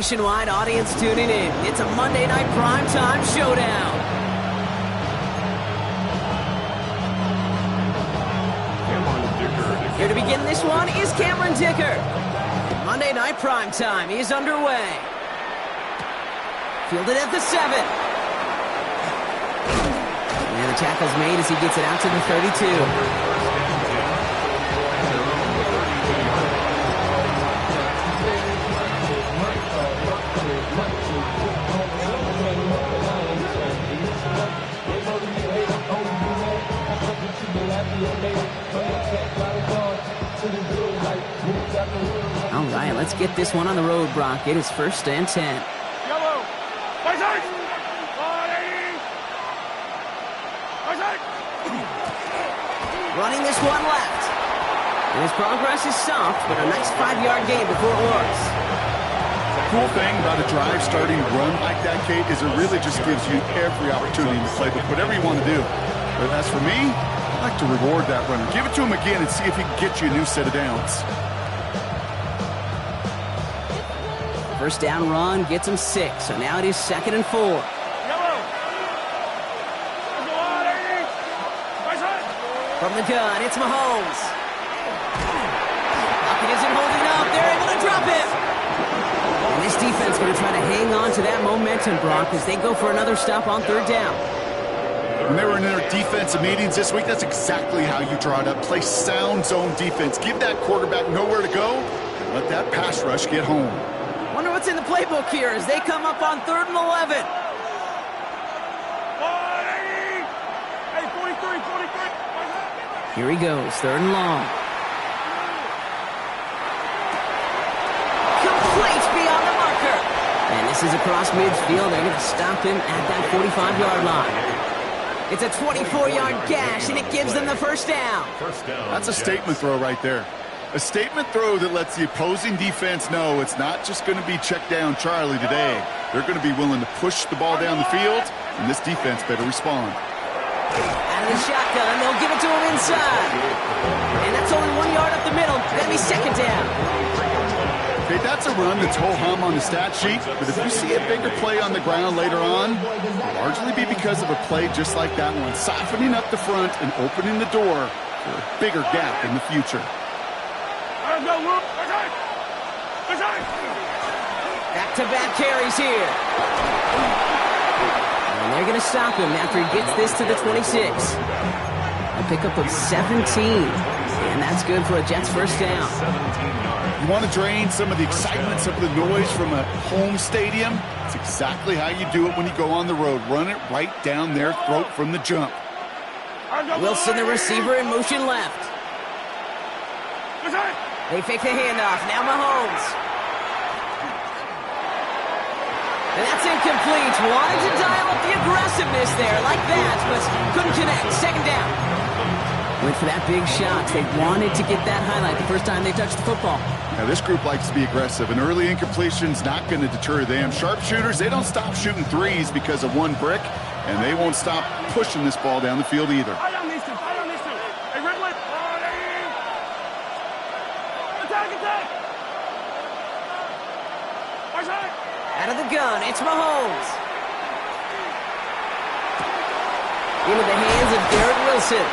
nationwide audience tuning in. It's a Monday night primetime showdown. Here to begin this one is Cameron Dicker. Monday night primetime is underway. Fielded at the 7. And the tackle's made as he gets it out to the 32. All right, let's get this one on the road, Brock. It is 1st and 10. Yellow. Running this one left. And his progress is soft, but a nice 5-yard gain before it was. Cool thing about a drive starting run like that, Kate, is it really just gives you every opportunity to play with whatever you want to do. But as for me, I like to reward that runner. Give it to him again and see if he can get you a new set of downs. First down run gets him 6, so now it is 2nd and 4. From the gun, it's Mahomes. Pocket isn't holding up. They're able to drop him. And this defense going to try to hang on to that momentum, Brock, as they go for another stop on 3rd down. When they were in their defensive meetings this week, that's exactly how you draw it up. Play sound zone defense. Give that quarterback nowhere to go and let that pass rush get home. Wonder what's in the playbook here as they come up on 3rd and 11. Hey, 43. Here he goes, 3rd and long. Complete beyond the marker. And this is across midfield. They're going to stop him at that 45-yard line. It's a 24-yard gash, and it gives them the 1st down. That's a statement throw right there. A statement throw that lets the opposing defense know it's not just going to be check down Charlie today. They're going to be willing to push the ball down the field, and this defense better respond. Out of the shotgun, they'll give it to him inside. And that's only 1 yard up the middle. Going to be 2nd down. Okay, that's a run that's ho-hum on the stat sheet, but if you see a bigger play on the ground later on, it'll largely be because of a play just like that one, softening up the front and opening the door for a bigger gap in the future. Back-to-back carries here. And they're going to stop him after he gets this to the 26. A pickup of 17. And that's good for a Jets 1st down. You want to drain some of the excitement, some of the noise from a home stadium? It's exactly how you do it when you go on the road. Run it right down their throat from the jump. Wilson, the receiver, in motion left. They fake the handoff. Now Mahomes. And that's incomplete. Wanted to dial up the aggressiveness there like that, but couldn't connect. 2nd down. Went for that big shot. They wanted to get that highlight the first time they touched the football. Now, this group likes to be aggressive, and early incompletion's not going to deter them. Sharpshooters, they don't stop shooting threes because of one brick, and they won't stop pushing this ball down the field either. Hey, Ridley. Attack. Out of the gun, it's Mahomes. Into the hands of Garrett Wilson.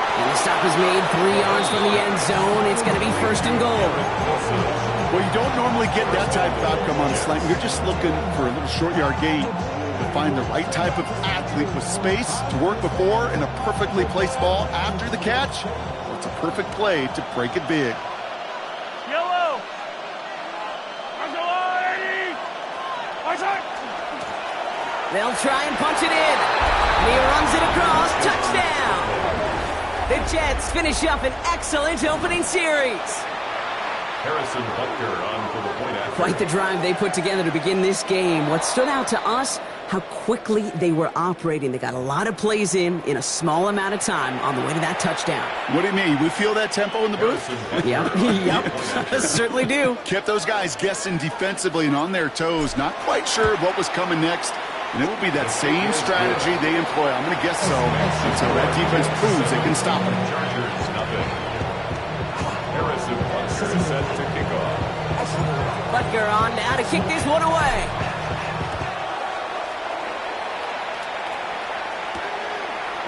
And the stop is made 3 yards from the end zone. It's going to be 1st and goal. Well, you don't normally get that type of outcome on a slant. You're just looking for a little short yard gain. To find the right type of athlete with space to work before and a perfectly placed ball after the catch. Well, it's a perfect play to break it big. Yellow. They'll try and punch it in. And he runs it across. Touchdown. The Jets finish up an excellent opening series. Harrison Butker on for the point after. Quite the drive they put together to begin this game. What stood out to us, how quickly they were operating. They got a lot of plays in a small amount of time on the way to that touchdown. What do you mean? We feel that tempo in the booth? Yep. Certainly do. Kept those guys guessing defensively and on their toes, not quite sure what was coming next. And it will be that same strategy they employ. I'm going to guess so until that defense proves they can stop it. Chargers, nothing. Harrison Butker is set to kick off. Butker on now to kick this one away.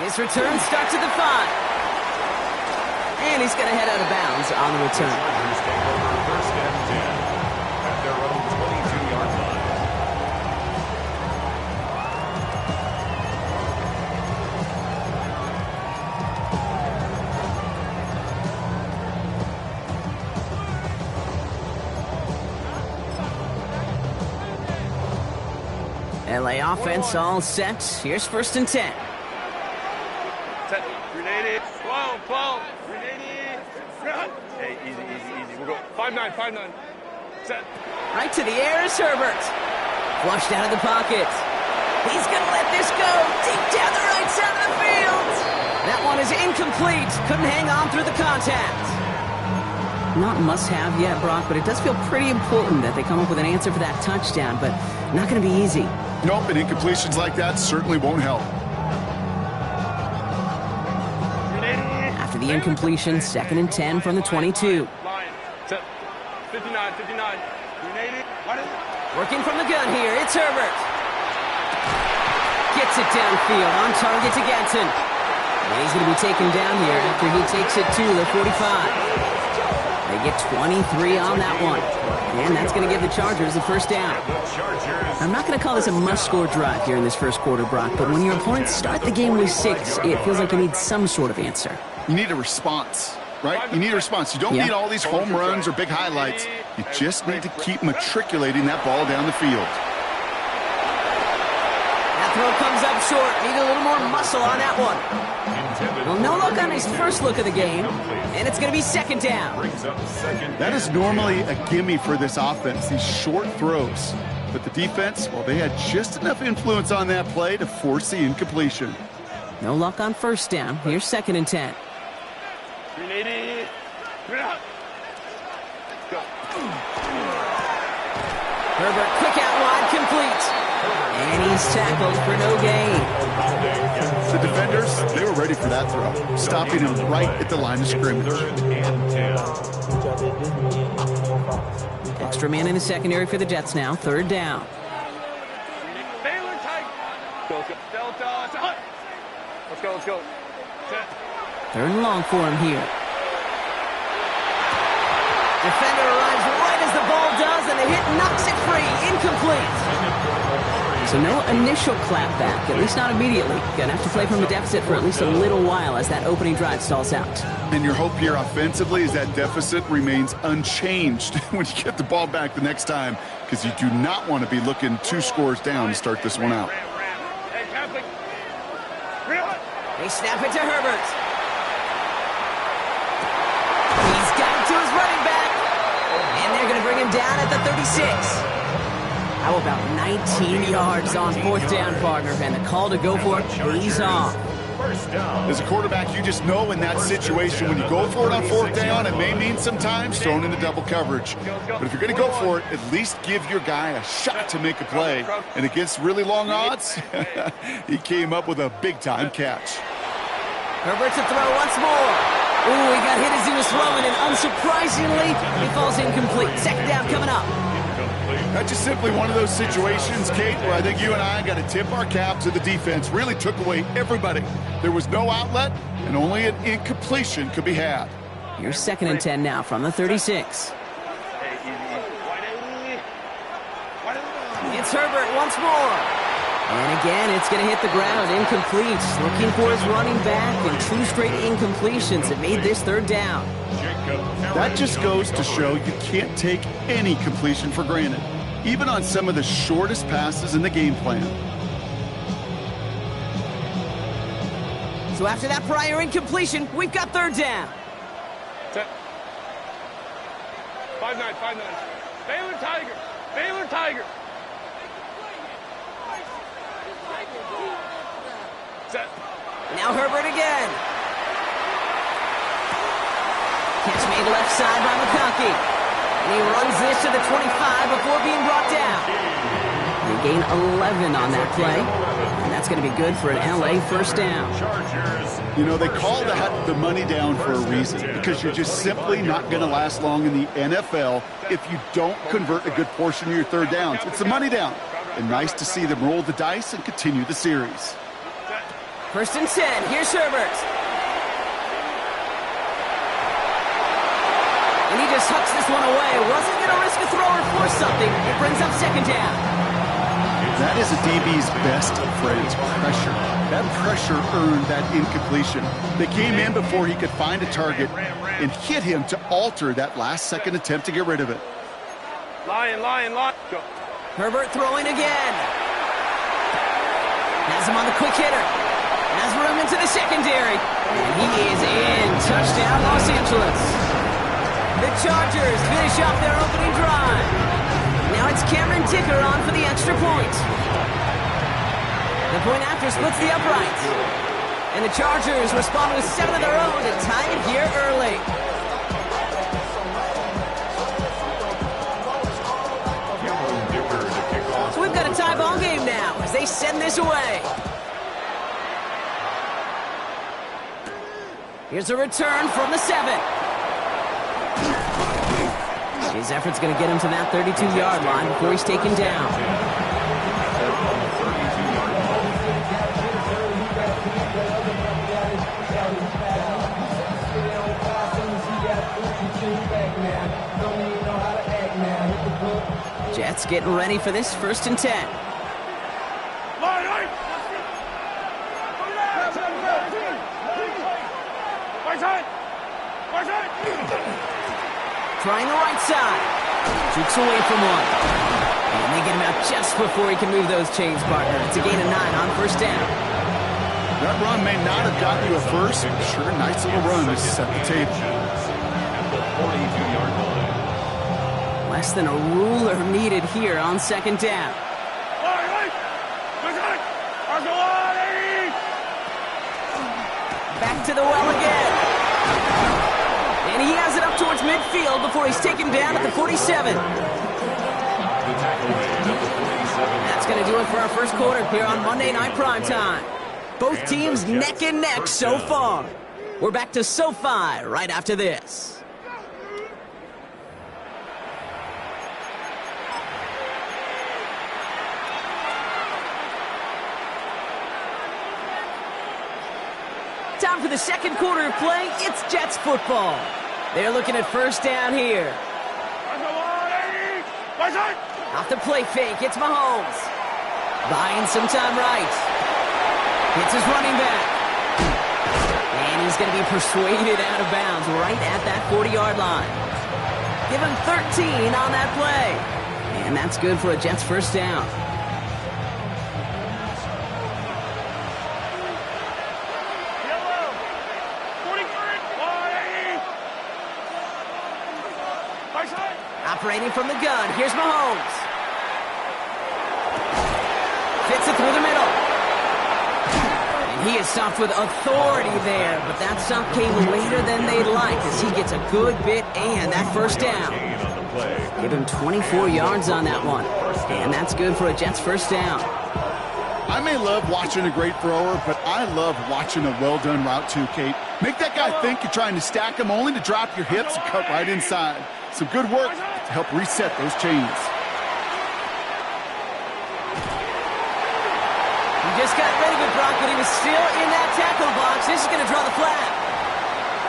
His return starts at the 5. And he's going to head out of bounds on the return. Chargers take over first and 10 at their own 22-yard line. LA offense all set. Here's first and 10. Set. Grenade. 12, 12. Grenade. Hey, easy. We'll go 5-9, 5-9. Set. Right to the air is Herbert. Flushed out of the pocket. He's going to let this go deep down the right side of the field. That one is incomplete. Couldn't hang on through the contact. Not must-have yet, Brock, but it does feel pretty important that they come up with an answer for that touchdown, but not going to be easy. Nope, and incompletions like that certainly won't help. After the incompletion, second and 10 from the 22. Line. Set. 59, 59. Grenade. Working from the gun here, it's Herbert. Gets it downfield, on target to Gatson. And he's going to be taken down here after he takes it to the 45. They get 23 on that one. And that's going to give the Chargers the first down. I'm not going to call this a must-score drive here in this first quarter, Brock, but when your opponents start the game with 6, it feels like you need some sort of answer. You need a response, right? You need a response. You don't need all these home runs or big highlights. You just need to keep matriculating that ball down the field. That throw comes up short. Need a little more muscle on that one. Well, no look on his first look of the game, and it's going to be second down. That is normally a gimme for this offense, these short throws. But the defense, well, they had just enough influence on that play to force the incompletion. No luck on first down. Here's second and 10. Grenade. Grenade. Go. Herbert, quick out wide, complete. And he's tackled for no gain. The defenders, they were ready for that throw, stopping him right at the line of scrimmage. Extra man in the secondary for the Jets now. Third down. Baylor tight. Delta. Let's go. Set. Third and long for him here. Defender arrives right as the ball does, and the hit knocks it free. Incomplete. So no initial clapback, at least not immediately. Gonna have to play from a deficit for at least a little while as that opening drive stalls out. And your hope here offensively is that deficit remains unchanged when you get the ball back the next time, because you do not want to be looking 2 scores down to start this one out. They snap it to Herbert. He's got it to his running back. And they're going to bring him down at the 36. How about 19 yards on fourth down, partner? And the call to go for it pays off. As a quarterback, you just know in that situation when you go for it on fourth down, it may mean sometimes thrown into double coverage. But if you're going to go for it, at least give your guy a shot to make a play. And against really long odds, he came up with a big-time catch. Herbert to throw once more. Ooh, he got hit as he was throwing, and unsurprisingly, he falls incomplete. Second down coming up. That's just simply one of those situations, Kate, where I think you and I got to tip our cap to the defense. Really took away everybody. There was no outlet, and only an incompletion could be had. Here's second and 10 now from the 36. It's Herbert once more. And again, it's going to hit the ground, incomplete. Looking for his running back, and 2 straight incompletions have made this third down. That just goes to show you can't take any completion for granted, even on some of the shortest passes in the game plan. So after that prior incompletion, we've got third down. 5-9. Baylor Tiger. Set. Now Herbert again. Catch made left side by McConkey. And he runs this to the 25 before being brought down. They gain 11 on that play. And That's going to be good for an LA first down. Chargers. You know, they call that the money down for a reason, because you're just simply not going to last long in the NFL if you don't convert a good portion of your third downs. It's the money down. And nice to see them roll the dice and continue the series. First and 10. Here's Herbert. And he just hucks this one away. Wasn't going to risk a throw or force something. It brings up second down. That is a DB's best friend, pressure. That pressure earned that incompletion. They came in before he could find a target and hit him to alter that last-second attempt to get rid of it. Lion. Go. Herbert throwing again. Has him on the quick hitter. Has room into the secondary. And he is in. Touchdown, Los Angeles. The Chargers finish off their opening drive. Now it's Cameron Dicker on for the extra point. The point after splits the uprights. And the Chargers respond with 7 of their own to tie it here early. So we've got a tie ball game now as they send this away. Here's a return from the 7. His effort's going to get him to that 32-yard line before he's taken down. Jets getting ready for this first and 10. Trying the right side. Jukes away from one. And they get him out just before he can move those chains, partner. It's a gain of 9 on first down. That run may not have gotten you a first. Sure, nice little run to set the table. At the 42-yard line. Less than a ruler needed here on second down. Back to the well again. And he has it up towards midfield before he's taken down at the 47. That's going to do it for our first quarter here on Monday Night Primetime. Both teams neck and neck so far. We're back to SoFi right after this. Time for the second quarter of play. It's Jets football. They're looking at first down here. Off the play fake, it's Mahomes. Buying some time right. Hits his running back. And he's going to be persuaded out of bounds right at that 40-yard line. Give him 13 on that play. And that's good for a Jets first down. Operating from the gun, here's Mahomes. Fits it through the middle. And he is stopped with authority there, but that stop came later than they'd like as he gets a good bit and that first down. Give him 24 yards on that one, and that's good for a Jets first down. I may love watching a great thrower, but I love watching a well-done route too, Kate. Make that guy think you're trying to stack him only to drop your hips and cut right inside. Some good work to help reset those chains. He just got ready with Brock, but he was still in that tackle box. This is going to draw the flag.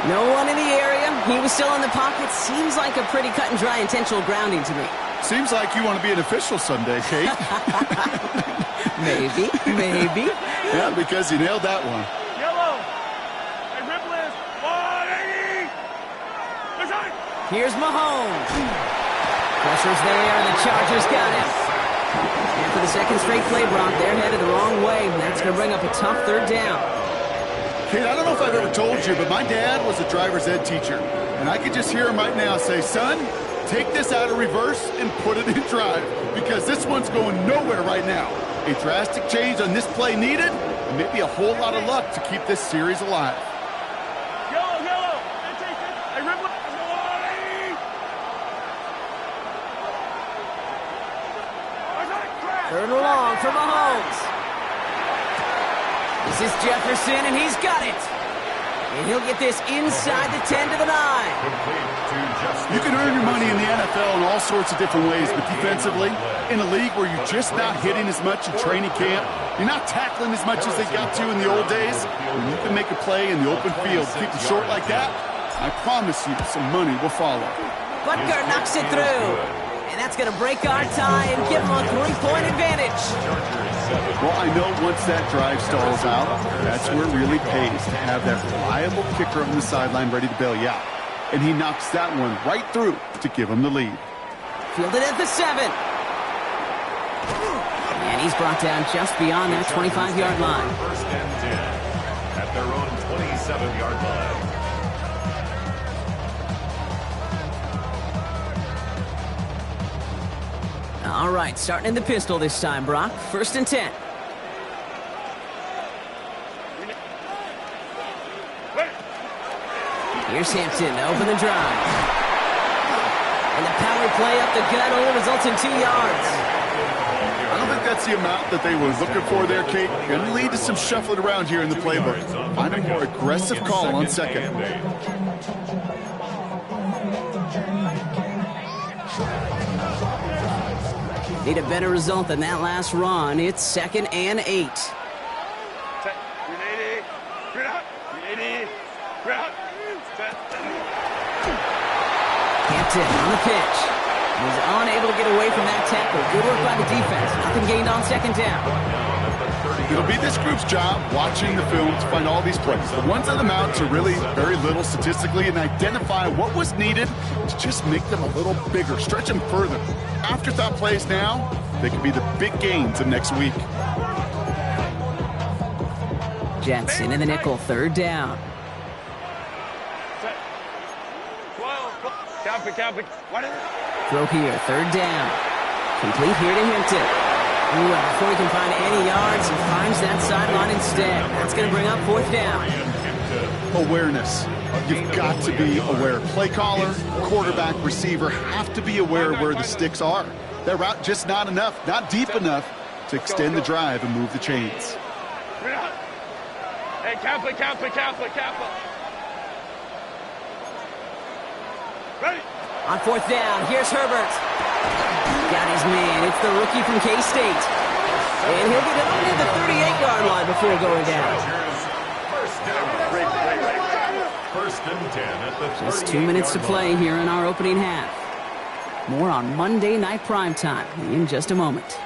No one in the area. He was still in the pocket. Seems like a pretty cut and dry intentional grounding to me. Seems like you want to be an official someday, Kate. Maybe. Yeah, because you nailed that one. Yellow. Hey, Ripley. 180. Here's Mahomes. Pressure's there, and the Chargers got him. And for the second straight play, Brock, they're headed the wrong way. That's going to bring up a tough third down. Kate, I don't know if I've ever told you, but my dad was a driver's ed teacher. And I could just hear him right now say, son, take this out of reverse and put it in drive. Because this one's going nowhere right now. A drastic change on this play needed, and maybe a whole lot of luck to keep this series alive. Yellow. Hey, Ripley. Third and long for Mahomes. This is Jefferson, and he's got it. And he'll get this inside the 10 to the 9. You can earn your money in the NFL in all sorts of different ways, but defensively, in a league where you're just not hitting as much in training camp, you're not tackling as much as they got to in the old days, when you can make a play in the open field, keep it short like that, I promise you some money will follow. Butker knocks it through. And that's going to break our tie and give them a 3-point advantage. Well, I know once that drive stalls out, that's where it really pays to have that reliable kicker on the sideline ready to bail you out. And he knocks that one right through to give him the lead. Fielded at the 7. And he's brought down just beyond that 25-yard line. First and 10 at their own 27-yard line. All right, starting in the pistol this time, Brock. First and 10. Here's Hampton to open the drive. And the power play up the gut only results in 2 yards. I don't think that's the amount that they were looking for there, Kate. Going to lead to some shuffling around here in the playbook. Find a more aggressive call on second. Need a better result than that last run. It's 2nd and 8. Hampton on the pitch. He's unable to get away from that tackle. Good work by the defense. Nothing gained on 2nd down. It'll be this group's job watching the film to find all these plays. The ones that amount to really very little statistically and identify what was needed to just make them a little bigger, stretch them further. Afterthought plays now, they could be the big gains of next week. Jets into the nickel, 3rd down. Throw here, 3rd down. Complete here to Hampton. Ooh, before he can find any yards, he finds that sideline instead. That's going to bring up 4th down. Awareness. You've got to be aware. Play caller, quarterback, receiver have to be aware of where the sticks are. That route just not enough, not deep enough to extend the drive and move the chains. Hey, Kappa. Ready? On 4th down, here's Herbert. Got his man. It's the rookie from K-State. And he'll get it on to the 38-yard line before going down. First and 10 at the Just 2 minutes to play here in our opening half. More on Monday Night Primetime in just a moment.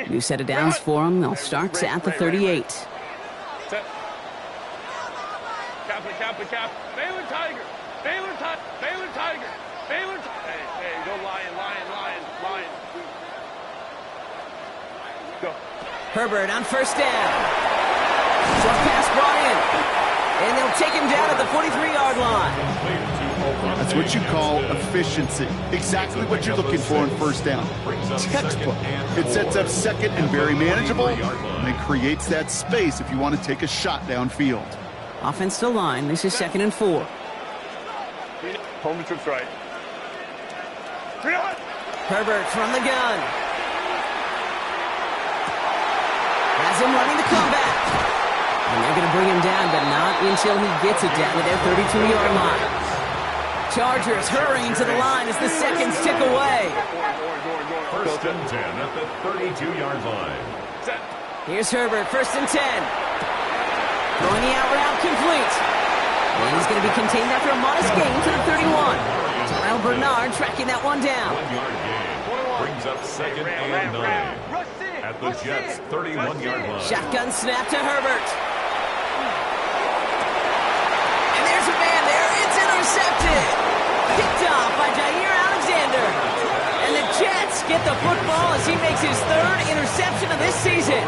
New set of downs for them. They'll start at the 38. Kappa. Baylor Tiger. Hey, go Lion. Go. Herbert on 1st down. Short pass brought in. And they'll take him down at the 43-yard line. That's what you call efficiency. Exactly what you're looking for on 1st down. Textbook. It sets up 2nd and very manageable, and it creates that space if you want to take a shot downfield. Offensive line. This is 2nd and 4. Home trips right. Herbert from the gun. Has him running the comeback. And they're going to bring him down, but not until he gets it down to their 32-yard line. Chargers hurrying to the line as the seconds tick away. First and 10 at the 32-yard line. Here's Herbert, 1st and 10. Throwing the out route complete. And he's going to be contained after a modest gain to the 31. Terrell Bernard tracking that one down. 1-yard gain brings up 2nd and 9 at the Jets' 31-yard line. Shotgun snap to Herbert. And there's a man there. It's intercepted. Picked off by Jair Alexander. And the Jets get the football as he makes his 3rd interception of this season.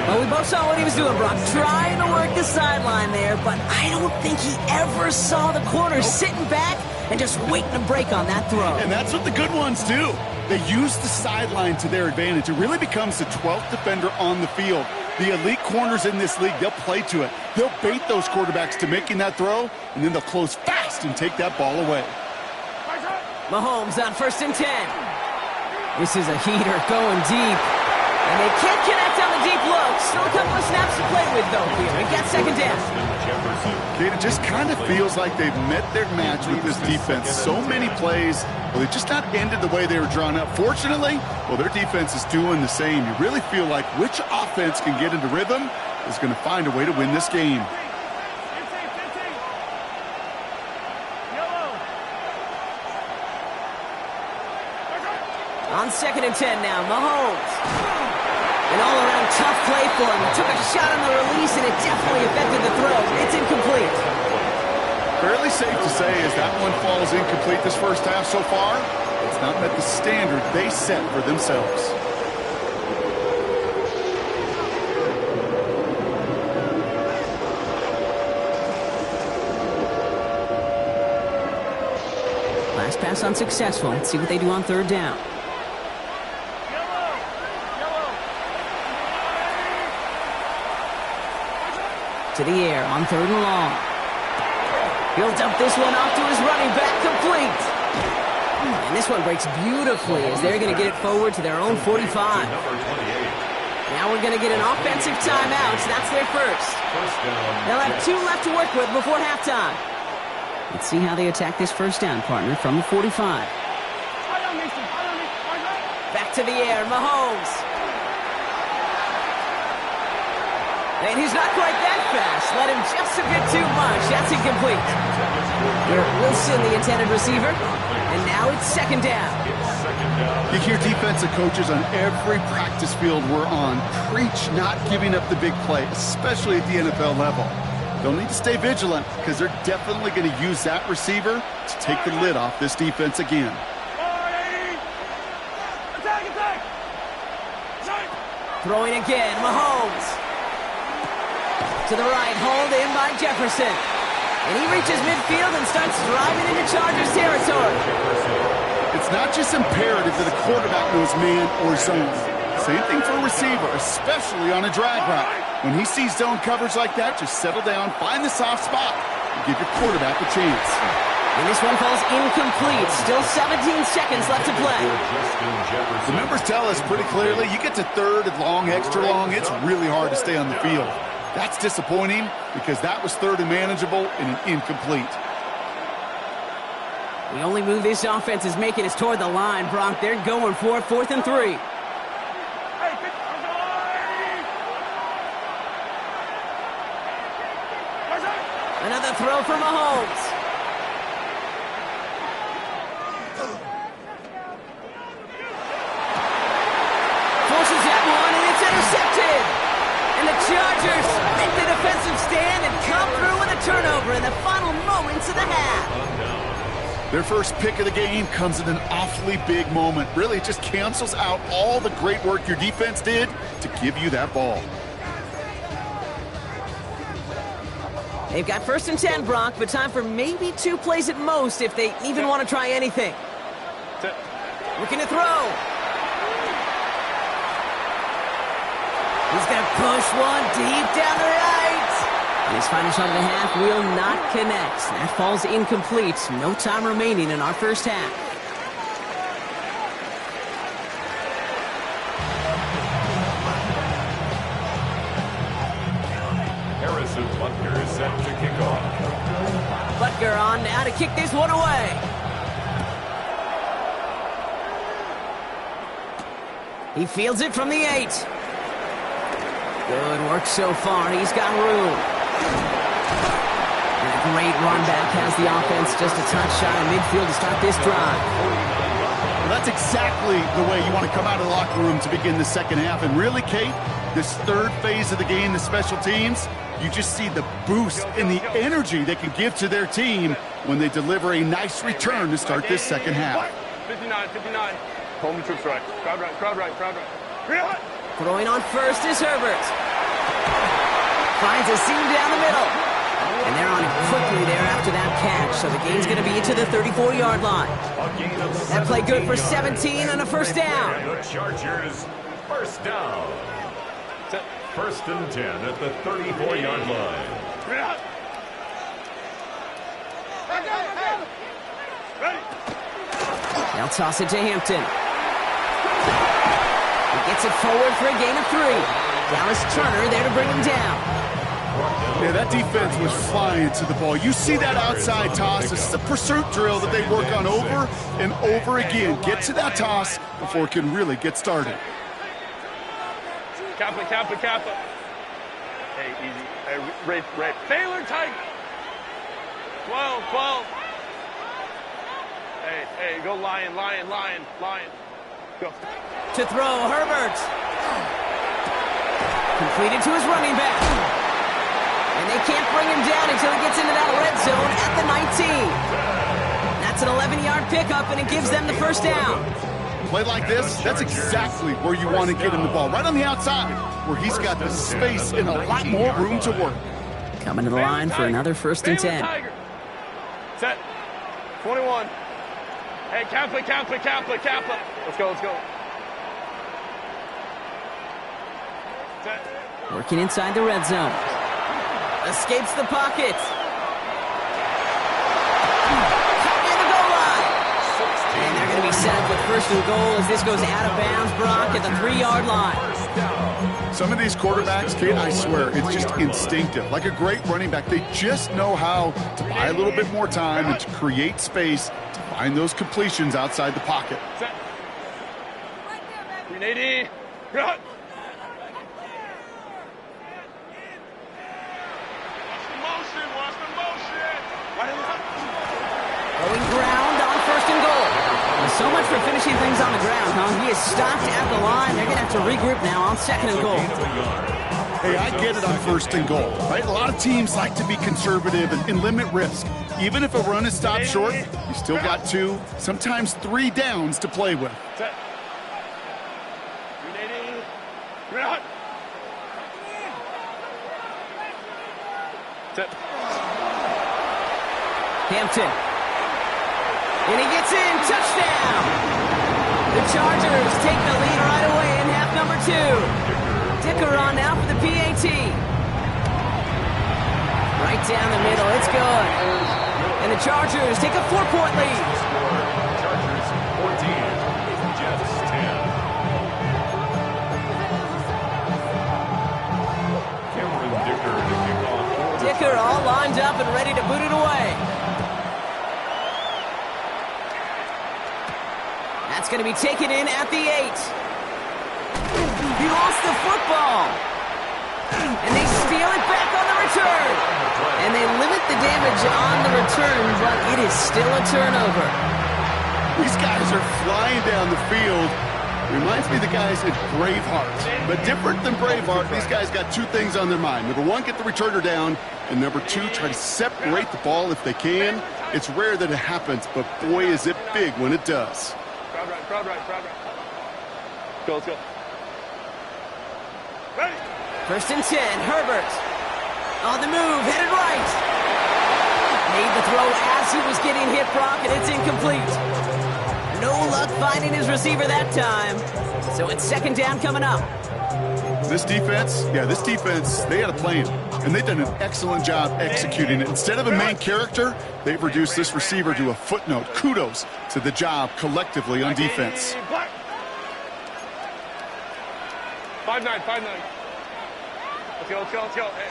Well, we both saw what he was doing, Brock, trying to work the sideline there, but I don't think he ever saw the corner sitting back and just waiting to break on that throw. And that's what the good ones do. They use the sideline to their advantage. It really becomes the 12th defender on the field. The elite corners in this league, they'll play to it. They'll bait those quarterbacks to making that throw, and then they'll close fast and take that ball away. Mahomes on 1st and 10. This is a heater going deep. And they can't connect on the deep look. Still a couple of snaps to play with, though, here. We got 2nd down. Kate, it just kind of feels like they've met their match with this defense. So many plays, well, they just not ended the way they were drawn up. Fortunately, well, their defense is doing the same. You really feel like which offense can get into rhythm is going to find a way to win this game. On 2nd and 10 now, Mahomes. An all-around tough play for him. He took a shot on the release, and it definitely affected the throw. It's incomplete. Fairly safe to say as that one falls incomplete this first half so far, it's not met the standard they set for themselves. Last pass unsuccessful. Let's see what they do on 3rd down. To the air on 3rd and long. He'll dump this one off to his running back, complete. And this one breaks beautifully as they're going to get it forward to their own 45. Now we're going to get an offensive timeout. That's their first. They'll have 2 left to work with before halftime. Let's see how they attack this 1st down, partner, from the 45. Back to the air, Mahomes. And he's not quite that fast. Let him just a bit too much. That's incomplete. Garrett Wilson, the intended receiver. And now it's 2nd down. You hear defensive coaches on every practice field we're on preach not giving up the big play, especially at the NFL level. They'll need to stay vigilant because they're definitely going to use that receiver to take the lid off this defense again. Throwing again, Mahomes. To the right, hauled in by Jefferson. And he reaches midfield and starts driving into Chargers territory. It's not just imperative that a quarterback knows man or zone. Same thing for a receiver, especially on a drag route. When he sees zone coverage like that, just settle down, find the soft spot, and give your quarterback a chance. And this one falls incomplete. Still 17 seconds left to play. The numbers tell us pretty clearly, you get to 3rd and long, extra long, it's really hard to stay on the field. That's disappointing because that was 3rd and manageable and an incomplete. The only move this offense is making is toward the line, Bronk. They're going for it, 4th and 3. Another throw for Mahomes. Forces that one, and it's intercepted. And the Chargers make the defensive stand and come through with a turnover in the final moments of the half. Their first pick of the game comes at an awfully big moment. Really, it just cancels out all the great work your defense did to give you that ball. They've got 1st and 10, Brock, but time for maybe 2 plays at most if they even want to try anything. Looking to throw. He's going to push one deep down the right. And his final shot of the half will not connect. That falls incomplete. No time remaining in our first half. Harrison Butker is set to kick off. Butker on now to kick this one away. He fields it from the 8. Good work so far. He's got room. And a great run back has the offense just a touch shy of midfield to start this drive. Well, that's exactly the way you want to come out of the locker room to begin the second half. And really, Kate, this 3rd phase of the game, the special teams, you just see the boost and the energy they can give to their team when they deliver a nice return to start this second half. 59. Home trips right. Crowd right. Throwing on first is Herbert. Finds a seam down the middle. And they're on it quickly there after that catch. So the game's going to be to the 34-yard line. That play good for 17 on a 1st down. The Chargers, 1st down. 1st and 10 at the 34-yard line. They'll toss it to Hampton. He gets it forward for a gain of 3. Dallas Turner there to bring him down. Yeah, that defense was flying to the ball. You see that outside toss. This is a pursuit drill that they work on over and over again. Get to that toss before it can really get started. Kappa. Hey, easy. Hey, Rafe. Baylor Tiger. 12. Hey, go Lion. Go. To throw, Herbert. Completed to his running back. And they can't bring him down until he gets into that red zone at the 19. That's an 11-yard pickup, and it gives them the first down. Play like this, that's exactly where you want to get him the ball. Right on the outside, where he's got the space and a lot more room to work. Coming to the line for another 1st and 10. Set. 21. Hey, Kappa. Let's go. Set. Working inside the red zone. Escapes the pocket. Near the goal line. And they're going to be set up with 1st and goal as this goes out of bounds, Brock, at the 3-yard line. Some of these quarterbacks, Kate, I swear, it's just instinctive. Like a great running back, they just know how to buy a little bit more time and to create space to find those completions outside the pocket. Set. 380. Run. Going ground on 1st and goal. So much for finishing things on the ground, huh? He is stopped at the line. They're going to have to regroup now on 2nd and goal. Hey, I get it on 1st and goal, right? A lot of teams like to be conservative and limit risk. Even if a run is stopped short, you still got 2, sometimes 3 downs to play with. Set. 380. Run. Set. Hampton. And he gets in. Touchdown. The Chargers take the lead right away in half number 2. Dicker on now for the PAT. Right down the middle. It's good. And the Chargers take a 4-point lead. Chargers 14, Jets 10. Cameron Dicker to kick off. Dicker all lined up and ready to boot it away. That's going to be taken in at the 8. He lost the football. And they steal it back on the return. And they limit the damage on the return, but it is still a turnover. These guys are flying down the field. Reminds me of the guys at Braveheart. But different than Braveheart, these guys got 2 things on their mind. Number 1, get the returner down. And number 2, try to separate the ball if they can. It's rare that it happens, but boy, is it big when it does. Crowd right. Let's go. Ready. 1st and 10, Herbert. On the move, headed right. Made the throw as he was getting hit, Brock, and it's incomplete. No luck finding his receiver that time. So it's 2nd down coming up. This defense, they had a plan. And they've done an excellent job executing it. Instead of a main character, they've reduced this receiver to a footnote. Kudos to the job collectively on defense. 5-9. Let's go. Hey.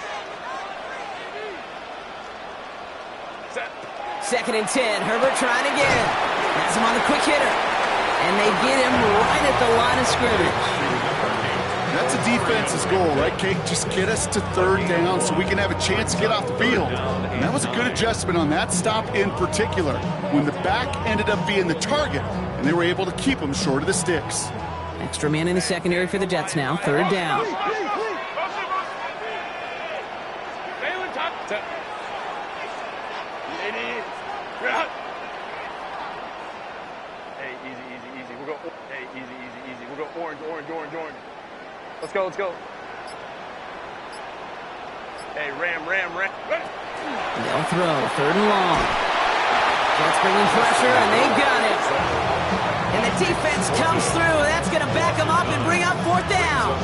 Set. 2nd and 10, Herbert trying again. Has him on the quick hitter. And they get him right at the line of scrimmage. That's a defense's goal, right, Kate? Just get us to 3rd down so we can have a chance to get off the field. And that was a good adjustment on that stop in particular, when the back ended up being the target, and they were able to keep him short of the sticks. Extra man in the secondary for the Jets now, 3rd down. Hey, easy. We'll go. Hey, easy. We'll go orange. Let's go. Hey, ram. Ready. They'll throw, 3rd and long. Jets bringing pressure, and they got it. And the defense comes through. That's going to back them up and bring up 4th down.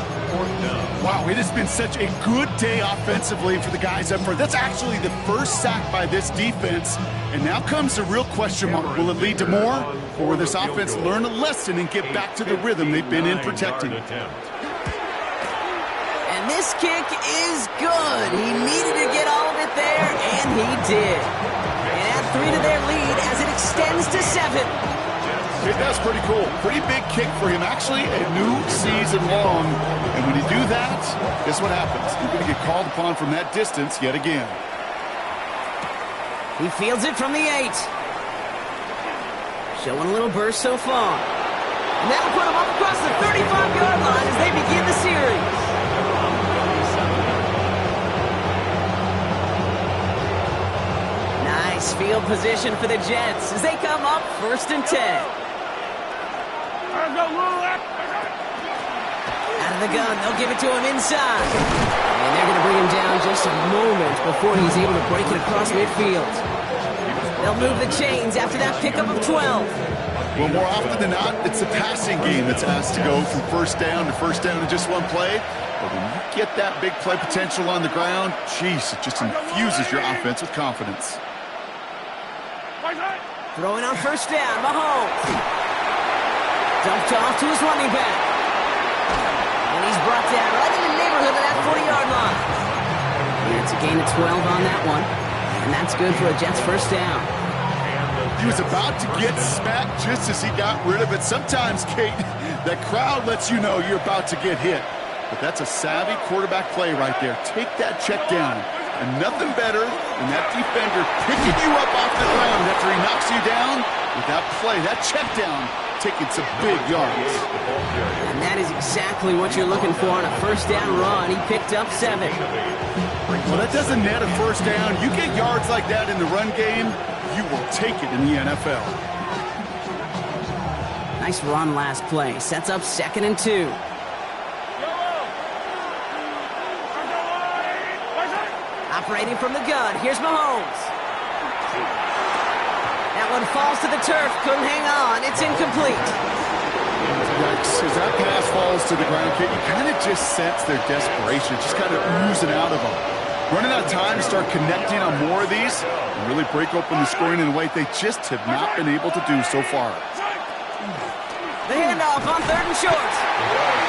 Wow, it has been such a good day offensively for the guys up front. That's actually the first sack by this defense. And now comes the real question mark. Will it lead to more? Or will this offense learn a lesson and get back to the rhythm they've been in protecting? And this kick is good. He needed to get all of it there, and he did. And add 3 to their lead as it extends to 7. That's pretty cool. Pretty big kick for him. Actually, a new season long. And when you do that, guess what happens? You're going to get called upon from that distance yet again. He fields it from the 8. Showing a little burst so far. And that'll put him up across the 35-yard line as they begin the series. Nice field position for the Jets as they come up 1st and 10. Out of the gun, they'll give it to him inside. And they're going to bring him down just a moment before he's able to break it across midfield. They'll move the chains after that pickup of 12. Well, more often than not, it's the passing game that's asked to go from 1st down to 1st down in just one play. But when you get that big play potential on the ground, geez, it just infuses your offense with confidence. Throwing on 1st down, Mahomes. Dumped off to his running back. And he's brought down right in the neighborhood of that 40-yard line. And it's a gain of 12 on that one. And that's good for a Jets 1st down. He was about to get smacked just as he got rid of it. Sometimes, Kate, that crowd lets you know you're about to get hit. But that's a savvy quarterback play right there. Take that check down. And nothing better than that defender picking you up off the ground after he knocks you down with that play, that check down, taking some big yards. And that is exactly what you're looking for on a 1st down run. He picked up 7. Well, that doesn't net a 1st down. You get yards like that in the run game, you will take it in the NFL. Nice run last play. Sets up 2nd and 2. Operating from the gun. Here's Mahomes. That one falls to the turf. Couldn't hang on. It's incomplete. Yikes. As that pass falls to the ground, Kate, you kind of just sense their desperation. Just kind of oozing out of them. Running out of time to start connecting on more of these and really break open the scoring in a way they just have not been able to do so far. The handoff on 3rd and short.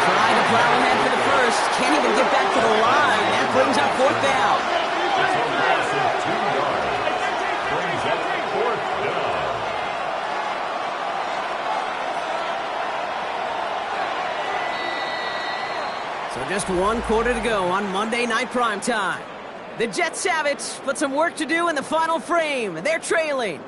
Trying to plow ahead for the 1st. Can't even get back to the line. That brings up 4th down. So just 1 quarter to go on Monday Night Primetime. The Jets have it, but some work to do in the final frame. They're trailing.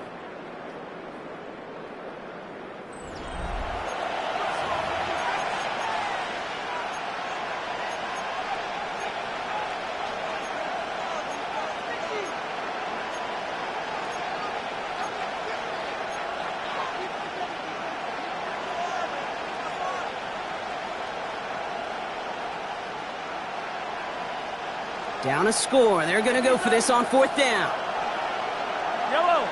Down a score. They're going to go for this on 4th down. Yellow.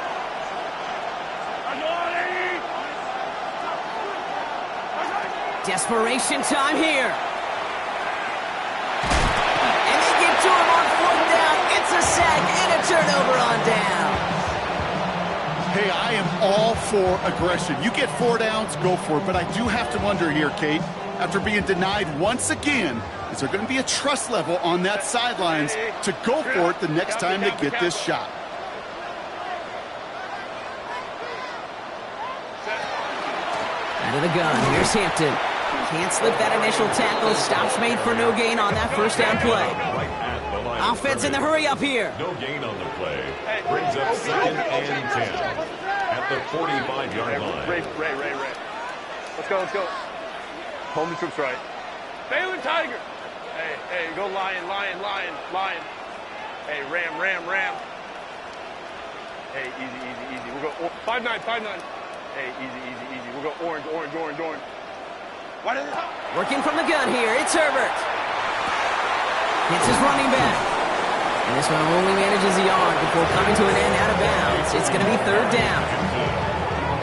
Desperation time here. And they get to him on 4th down. It's a sack and a turnover on down. Hey, I am all for aggression. You get 4 downs, go for it. But I do have to wonder here, Kate, after being denied once again, is there going to be a trust level on that sidelines to go for it the next time they get this shot? Out of the gun, here's Hampton. Can't slip that initial tackle. Stops made for no gain on that 1st down play. Offense in the hurry up here. No gain on the play. Brings up 2nd and 10 at the 45-yard line. Ray. Let's go. Home the troops right. Baylor Tiger. Hey, go Lion. Hey, Ram. Hey, easy. We'll go 5-9. Hey, easy. We'll go orange. Working from the gun here, it's Herbert. Hits his running back. And this one only manages the yard before coming to an end out of bounds. It's going to be 3rd down.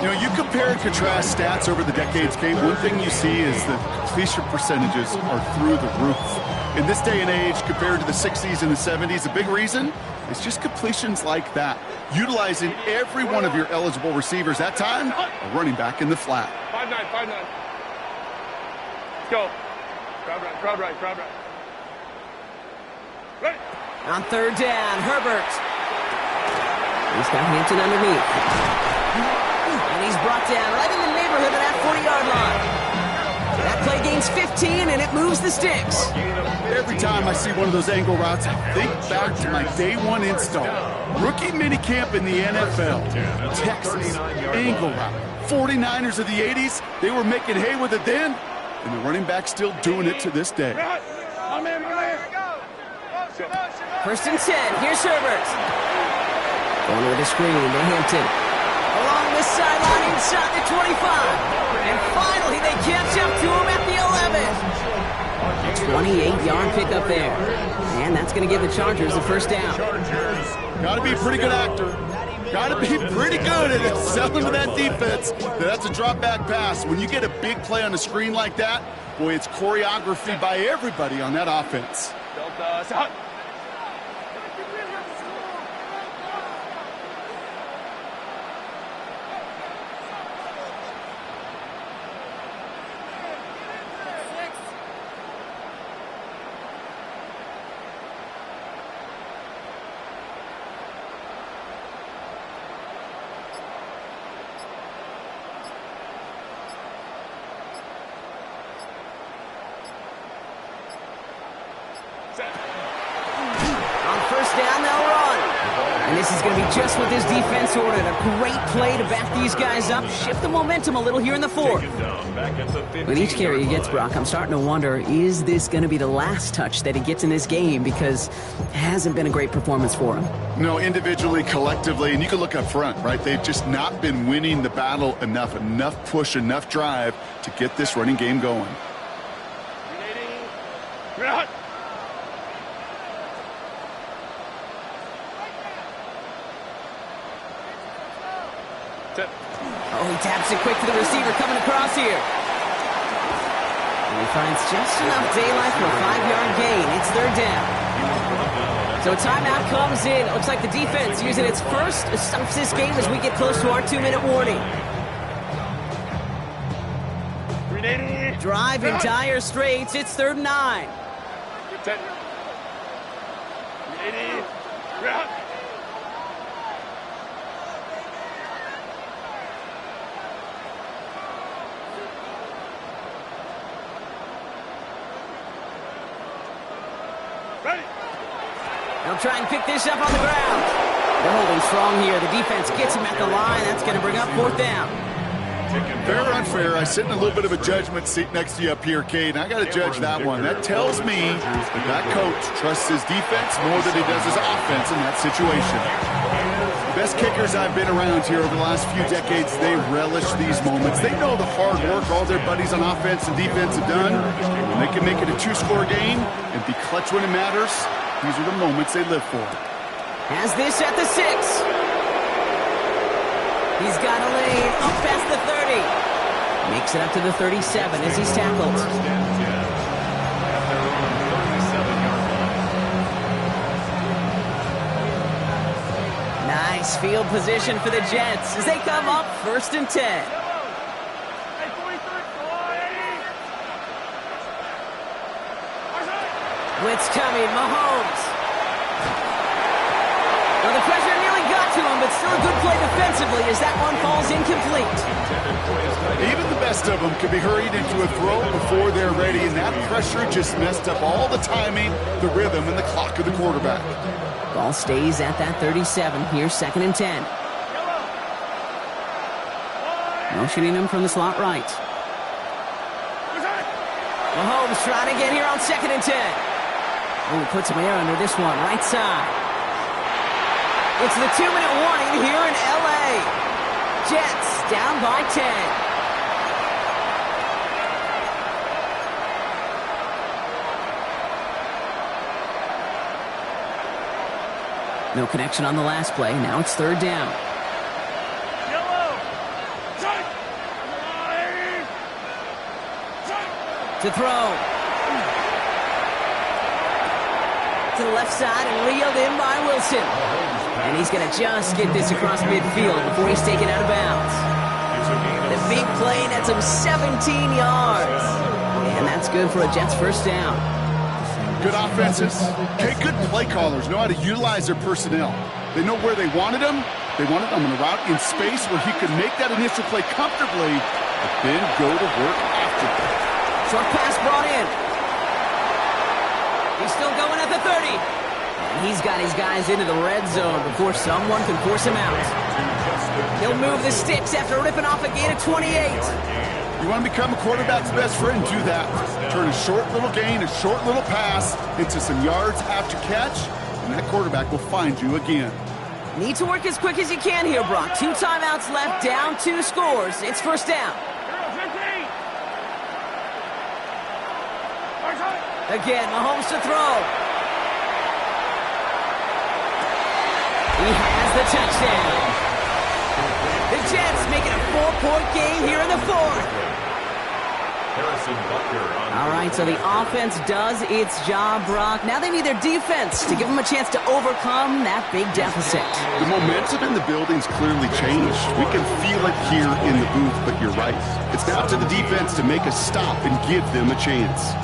You know, you compare and contrast stats over the decades, Kate. One thing you see is that completion percentages are through the roof. In this day and age, compared to the 60s and the 70s, a big reason is just completions like that. Utilizing every one of your eligible receivers. That time, a running back in the flat. 5-9, 5-9. Let's go. Crowd right, crowd right, crowd right. Ready. On third down, Herbert. He's got Hampton underneath. And he's brought down right in the neighborhood of that 40-yard line. That play gains 15, and it moves the sticks. Every time I see one of those angle routes, I think back to my day one install. Rookie minicamp in the NFL. Texas, angle route. 49ers of the 80s, they were making hay with it then, and the running back's still doing it to this day. My man, my man. First and 10, here's Herbert. Going with a screen to Hampton. Along the sideline inside the 25. And finally they catch up to him at the 11. 28-yard pickup there. And that's going to give the Chargers a first down. Got to be a pretty good actor. Got to be pretty good at selling to that defense. That's a drop back pass. When you get a big play on the screen like that, boy, it's choreography by everybody on that offense. Delta, On first down, they'll run. And this is going to be just what this defense ordered. A great play to back these guys up, shift the momentum a little here in the fourth. With each carry he gets, Brock, I'm starting to wonder, is this going to be the last touch that he gets in this game? Because it hasn't been a great performance for him. No, individually, collectively, and you can look up front, right? They've just not been winning the battle enough push, enough drive to get this running game going. Oh, he taps it quick to the receiver coming across here. And he finds just enough daylight for a 5-yard gain. It's third down. So a timeout comes in. It looks like the defense using its first stops this game as we get close to our 2-minute warning. Drive in dire straits. It's third and 9. They'll try and pick this up on the ground. They're holding strong here. The defense gets him at the line. That's going to bring up fourth down. Fair or unfair, I sit in a little bit of a judgment seat next to you up here, Cade, and I got to judge that one. That tells me that coach trusts his defense more than he does his offense in that situation. The best kickers I've been around here over the last few decades, they relish these moments. They know the hard work all their buddies on offense and defense have done. When they can make it a 2-score game and be clutch when it matters, these are the moments they live for. Has this at the 6. He's got a lane up past the 30. Makes it up to the 37 as he's tackled. Nice field position for the Jets as they come up first and 10. Blitz coming, Mahomes. Well, the pressure nearly got to him, but still a good play defensively as that one falls incomplete. Even the best of them can be hurried into a throw before they're ready, and that pressure just messed up all the timing, the rhythm, and the clock of the quarterback. Ball stays at that 37. Here's second and 10. Motioning him from the slot right. Mahomes trying to get here on second and 10. Oh, puts some air under this one, right side. It's the 2-minute warning here in L.A. Jets down by 10. No connection on the last play. Now it's third down. To throw. To the left side and reeled in by Wilson. And he's going to just get this across midfield before he's taken out of bounds. The big play nets him 17 yards. And that's good for a Jets first down. Good offenses. Okay, good play callers know how to utilize their personnel. They know where they wanted him. They wanted him in a route in space where he could make that initial play comfortably, but then go to work after that. Short pass brought in. He's still going at the 30. And he's got his guys into the red zone before someone can force him out. He'll move the sticks after ripping off a gain of 28. You want to become a quarterback's best friend, do that. Turn a short little gain, a short little pass into some yards after catch, and that quarterback will find you again. Need to work as quick as you can here, Brock. 2 timeouts left, down 2 scores. It's first down. Again, Mahomes to throw. He has the touchdown. The Jets making a 4-point game here in the 4th. All right, so the offense does its job, Brock. Now they need their defense to give them a chance to overcome that big deficit. The momentum in the building's clearly changed. We can feel it here in the booth, but you're right. It's now up to the defense to make a stop and give them a chance.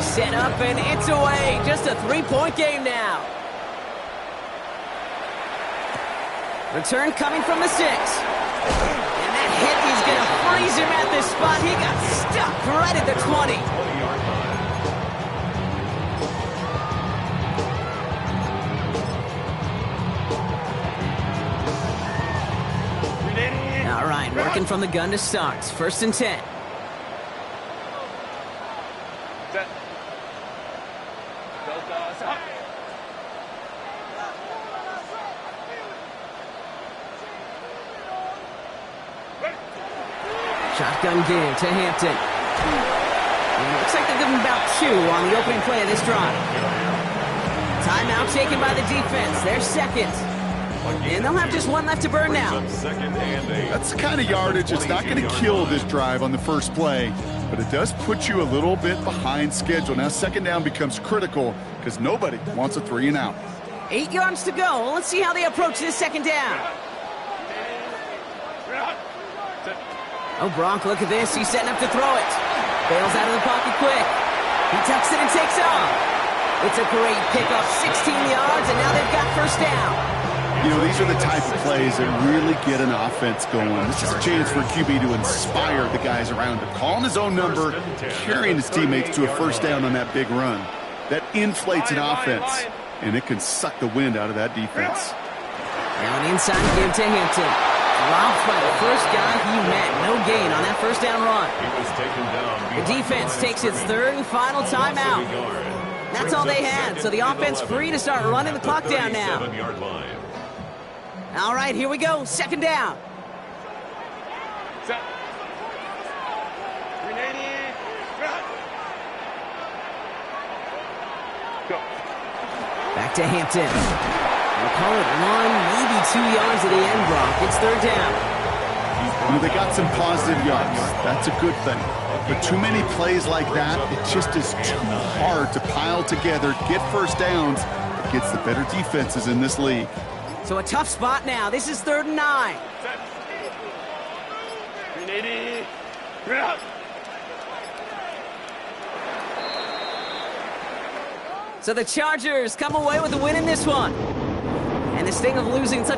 Set up and it's away. Just a 3-point game now. Return coming from the 6. And that hit is going to freeze him at this spot. He got stuck right at the 20. All right, working from the gun to start. First and 10. Shotgun give to Hampton. And it looks like they're giving about 2 on the opening play of this drive. Timeout taken by the defense. They're second. And they'll have just 1 left to burn now. That's the kind of yardage. It's not going to kill this drive on the first play, but it does put you a little bit behind schedule. Now second down becomes critical because nobody wants a 3 and out. 8 yards to go. Let's see how they approach this second down. Oh, Gronk, look at this. He's setting up to throw it. Bails out of the pocket quick. He tucks it and takes off. It's a great pickup, 16 yards, and now they've got first down. You know, these are the type of plays that really get an offense going. This is a chance for a QB to inspire the guys around him. Calling his own number, carrying his teammates to a first down on that big run. That inflates an offense, and it can suck the wind out of that defense. Now an inside give to Hampton. Dropped by the first guy he met. No gain on that first down run. The defense takes its 3rd and final timeout. That's all they had, so the offense free to start running the clock down now. All right, here we go. Second down. Back to Hampton. We'll call it 1, maybe 2 yards at the end, Brock. It's third down. You know, they got some positive yards. That's a good thing. But too many plays like that, it just is too hard to pile together, get first downs. It gets the better defenses in this league. So a tough spot now. This is 3rd and 9. So the Chargers come away with a win in this one. And the sting of losing such